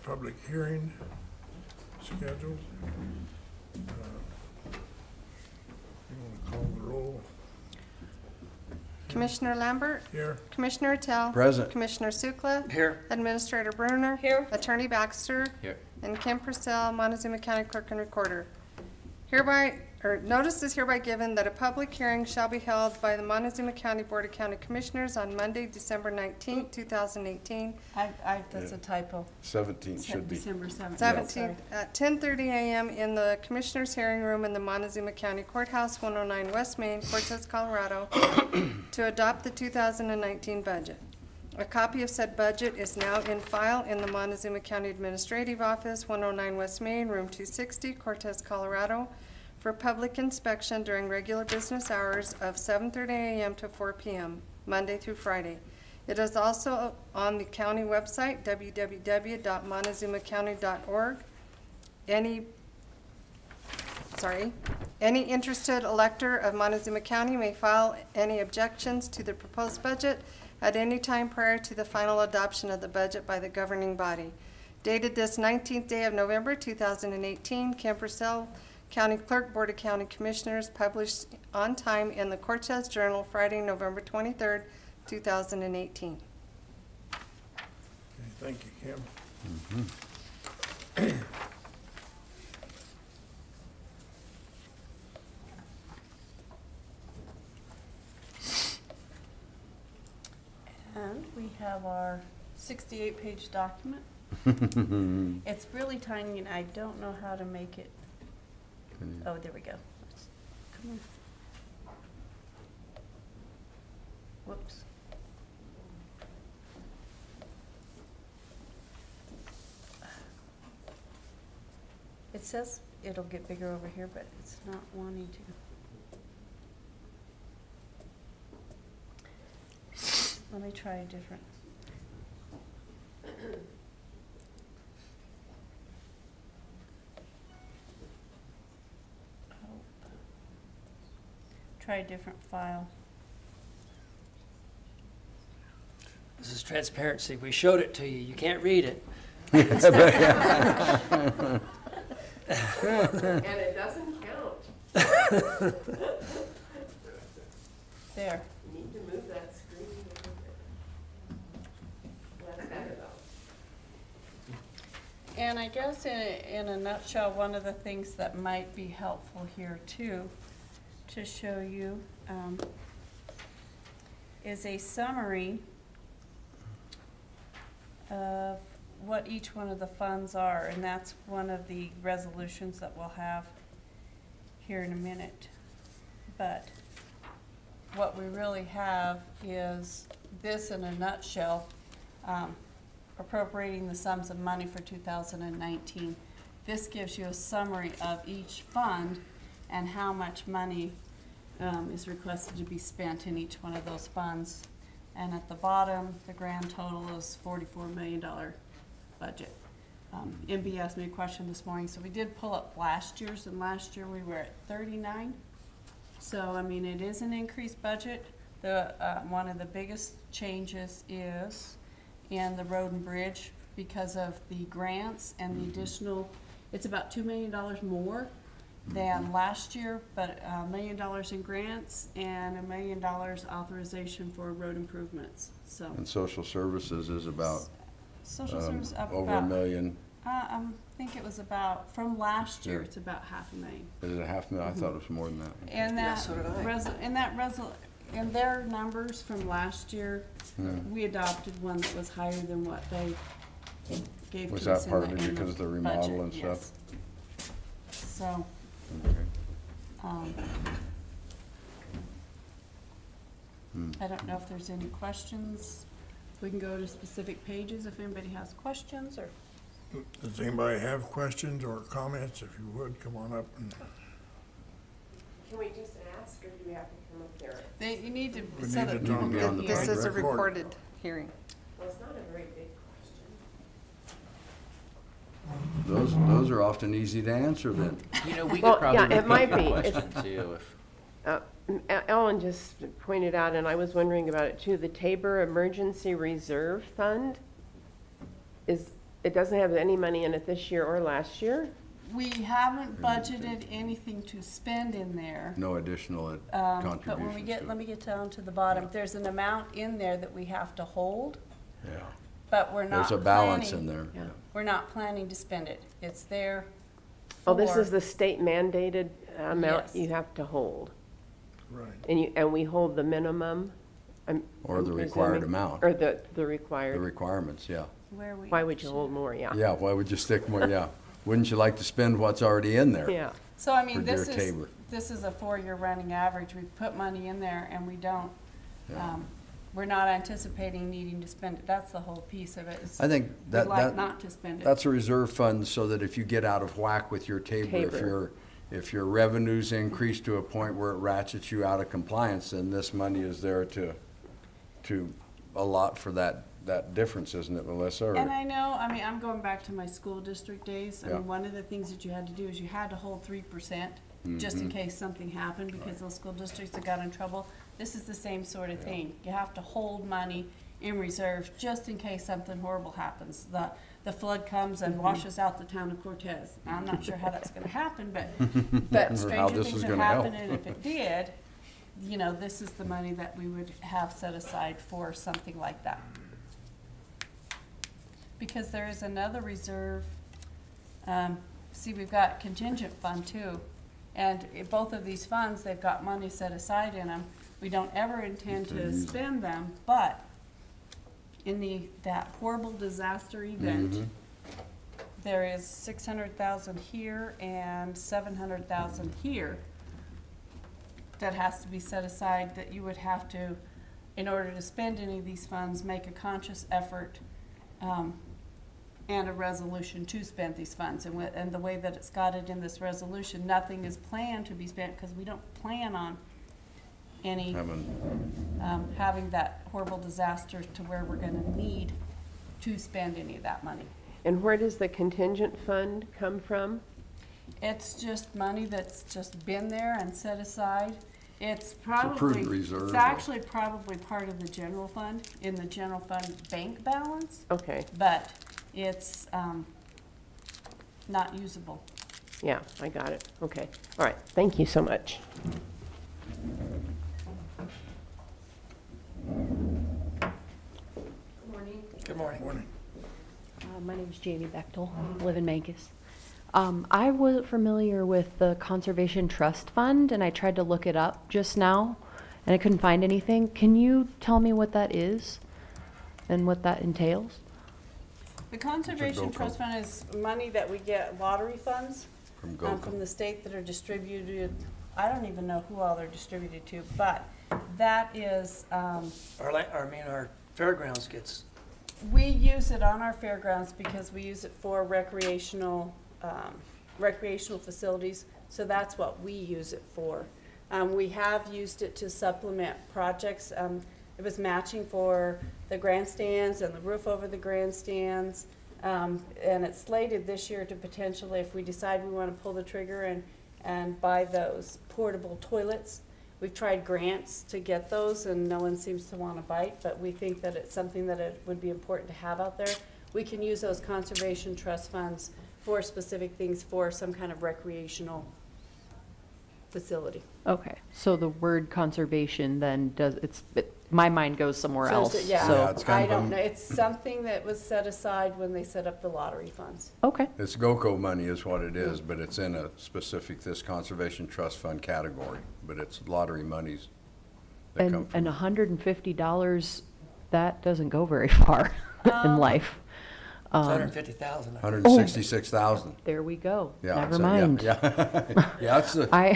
public hearing scheduled. You want to call the roll? Commissioner Lambert? Here. Commissioner Attell? Present. Commissioner Sukla? Here. Administrator Bruner? Here. Attorney Baxter? Here. And Kim Purcell, Montezuma County Clerk and Recorder. Notice is hereby given that a public hearing shall be held by the Montezuma County Board of County Commissioners on Monday, December 19th, 2018, That's a typo. 17th should be. December 7th. 17th at 10:30 a.m. in the Commissioners' Hearing Room in the Montezuma County Courthouse, 109 West Main, Cortez, Colorado, to adopt the 2019 budget. A copy of said budget is now in file in the Montezuma County Administrative Office, 109 West Main, Room 260, Cortez, Colorado, for public inspection during regular business hours of 7:30 a.m. to 4 p.m., Monday through Friday. It is also on the county website, www.montezumacounty.org. Any interested elector of Montezuma County may file any objections to the proposed budget at any time prior to the final adoption of the budget by the governing body. Dated this 19th day of November 2018, Kim Purcell, County Clerk, Board of County Commissioners, published on time in the Cortez Journal, Friday, November 23rd, 2018. Okay, thank you, Kim. And we have our 68-page document. It's really tiny, and I don't know how to make it. Oh, there we go. Come on. Whoops. It says it'll get bigger over here, but it's not wanting to. Let me try a different. Try a different file. This is transparency. We showed it to you. You can't read it. And it doesn't count. There. You need to move that screen a little bit. That's better though. And I guess in a nutshell, one of the things that might be helpful here too, to show you, is a summary of what each one of the funds are, and that's one of the resolutions that we'll have here in a minute. But what we really have is this in a nutshell, appropriating the sums of money for 2019. This gives you a summary of each fund and how much money is requested to be spent in each one of those funds. And at the bottom, the grand total is $44 million budget. MB asked me a question this morning, so we did pull up last year's, and last year we were at 39. So, I mean, it is an increased budget. The one of the biggest changes is in the road and bridge because of the grants and the additional, it's about $2 million more than last year, but $1 million in grants and $1 million authorization for road improvements. So. And social services is about Social service up over about $1 million. I think it was about, from last year, Yeah. it's about $500,000. Is it $500,000? I thought it was more than that. And Yeah, that, so did I. and their numbers from last year, Yeah. we adopted one that was higher than what they gave Was to that us in partly the because of the remodel budget, and stuff? yes. So, Okay. I don't know if there's any questions. We can go to specific pages if anybody has questions, or. Does anybody have questions or comments? If you would, come on up and. Can we just ask, or do we have to come up there? You need to, We so need that to people talk can on the hear. This is a record. recorded hearing. Well, it's not a very big question. Those are often easy to answer then. You know, we Well, could probably yeah, it might repeat your be. question too. Ellen just pointed out, and I was wondering about it too, the Tabor Emergency Reserve Fund, is it doesn't have any money in it this year or last year? We haven't budgeted anything to spend in there. No additional But when we contributions get, to let it. me get down to the bottom, there's an amount in there that we have to hold, Yeah, but we're not there's a balance in planning, there. Yeah. we're not planning to spend it. It's there Oh, this for- is the state mandated amount Yes. you have to hold. Right. And we hold the minimum? Or I'm the required presuming. amount. Or the The required. requirements, yeah. Where we. Why would you hold more? Yeah. Yeah, why would you stick more, yeah. Wouldn't you like to spend what's already in there? Yeah. So I mean, For this Deer is, Tabor. this is a 4-year running average. We put money in there and we don't, Yeah. we're not anticipating needing to spend it. That's the whole piece of it. is I think we'd that, like that, not to spend it. that's a reserve fund so that if you get out of whack with your Tabor, if your revenues increase to a point where it ratchets you out of compliance, then this money is there to allot for that difference, isn't it, Melissa? Or- And I know, I mean, I'm going back to my school district days. I Yeah. mean, one of the things that you had to do is you had to hold 3% just Mm-hmm. in case something happened because those school districts that got in trouble. This is the same sort of thing. You have to hold money in reserve just in case something horrible happens. The flood comes and Mm-hmm. washes out the town of Cortez. Now, I'm not sure how that's gonna happen, but Or how stranger this things is have gonna help. happened, and if it did, you know, this is the money that we would have set aside for something like that. Because there is another reserve, see, we've got contingent fund too. And both of these funds, they've got money set aside in them. We don't ever intend to spend them, but in that horrible disaster event, there is 600,000 here and 700,000 here that has to be set aside, that you would have to, in order to spend any of these funds, make a conscious effort and a resolution to spend these funds. And the way that it's got it in this resolution, nothing is planned to be spent because we don't plan on any having that horrible disaster to where we're gonna need to spend any of that money. And where does the contingent fund come from? It's just money that's just been there and set aside. It's probably, prudent reserve, it's actually probably part of the general fund, in the general fund bank balance, Okay, but it's not usable. yeah, I got it. Okay, all right, thank you so much. Good morning. Morning. My name is Jamie Bechtel. I live in Mancus. I wasn't familiar with the Conservation Trust Fund, and I tried to look it up just now, and I couldn't find anything. Can you tell me what that is and what that entails? The Conservation GoCo. Trust Fund is money that we get, lottery funds From from GoCo. the state that are distributed. I don't even know who all they're distributed to, but that is, Our fairgrounds gets, we use it on our fairgrounds because we use it for recreational facilities, so that's what we use it for. We have used it to supplement projects. It was matching for the grandstands and the roof over the grandstands. And it's slated this year to potentially, if we decide we want to pull the trigger and buy those portable toilets. We've tried grants to get those and no one seems to want to bite, but we think that it's something that it would be important to have out there. We can use those conservation trust funds for specific things for some kind of recreational facility. Okay, so the word conservation then my mind goes somewhere So else. is it- yeah, Yeah, it's kind I of don't a- know. It's something that was set aside when they set up the lottery funds. Okay, It's GoCo money is what it is, but it's in a specific, this Conservation Trust Fund category, but it's lottery monies that come and from. $150, that doesn't go very far in life. it's 150,000. 166,000. There we go. Yeah. Never so, yeah, mind. Yeah, yeah,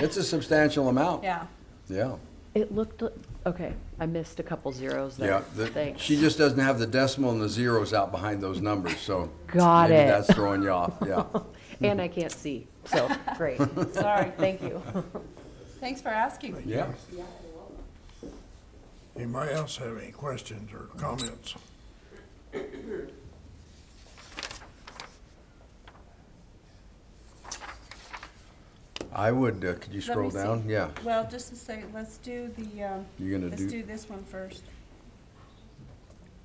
it's a substantial amount. Yeah. Yeah, It looked, okay, I missed a couple zeros there. yeah. Thanks. She just doesn't have the decimal and the zeros out behind those numbers, so. Got maybe it. that's throwing you off, yeah. And I can't see, so, great. Sorry. Thank you. Thanks for asking. Yeah. Anybody else have any questions or comments? I would, could you Let scroll me see. down? Yeah. Well, just to say, let's do the, You're gonna let's do, do this one first.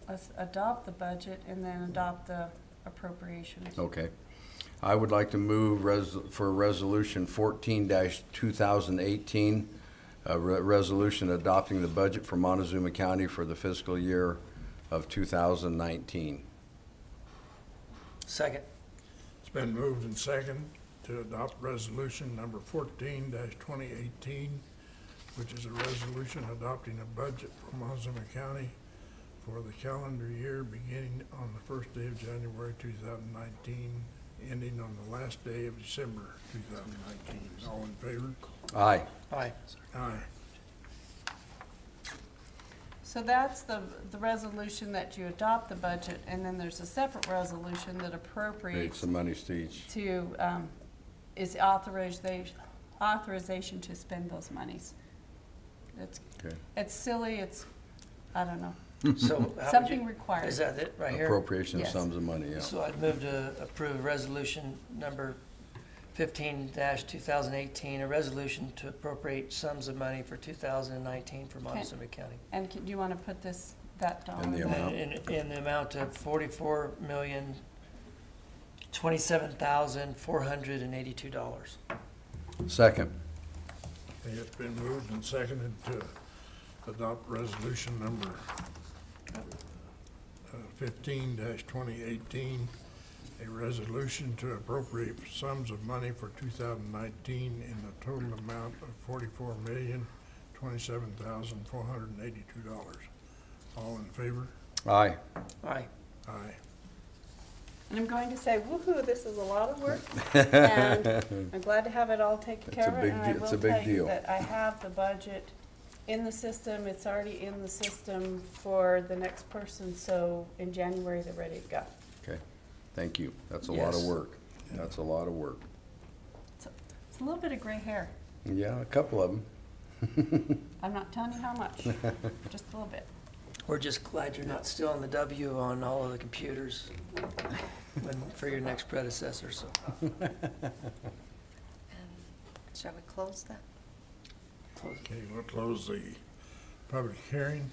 Let's adopt the budget and then adopt the appropriations. Okay. I would like to move for Resolution 14-2018, a resolution adopting the budget for Montezuma County for the fiscal year of 2019. Second. It's been moved and second to adopt resolution number 14-2018, which is a resolution adopting a budget for Montezuma County for the calendar year beginning on the first day of January 2019, ending on the last day of December 2019. All in favor? Aye. Aye. Aye. So that's the resolution that you adopt the budget, and then there's a separate resolution that Create appropriates some money to each. to, is authorization to spend those monies. Okay. It's silly, it's, I don't know, So how would something you, required. is that it right here? Appropriation of Yes. sums of money, yeah. So I'd move to approve resolution number 15-2018, a resolution to appropriate sums of money for 2019 for Montezuma County. And do you want to put that dollar? And the amount? In the amount of $44,027,482. Second. Okay, it's been moved and seconded to adopt resolution number 15-2018, a resolution to appropriate sums of money for 2019 in the total amount of $44,027,482. All in favor? Aye. Aye. Aye. And I'm going to say, woo-hoo, this is a lot of work, and I'm glad to have it all taken It's care a of. big And I deal. It's will a big tell you deal. that I have the budget in the system, it's already in the system for the next person, so in January, they're ready to go. Okay. Thank you. That's a lot of Yes. work. That's a lot of work. It's a little bit of gray hair. Yeah, a couple of them. I'm not telling you how much, just a little bit. We're just glad you're not still on the W on all of the computers for your next predecessor, so. Shall we close that? Okay, we'll close the public hearing.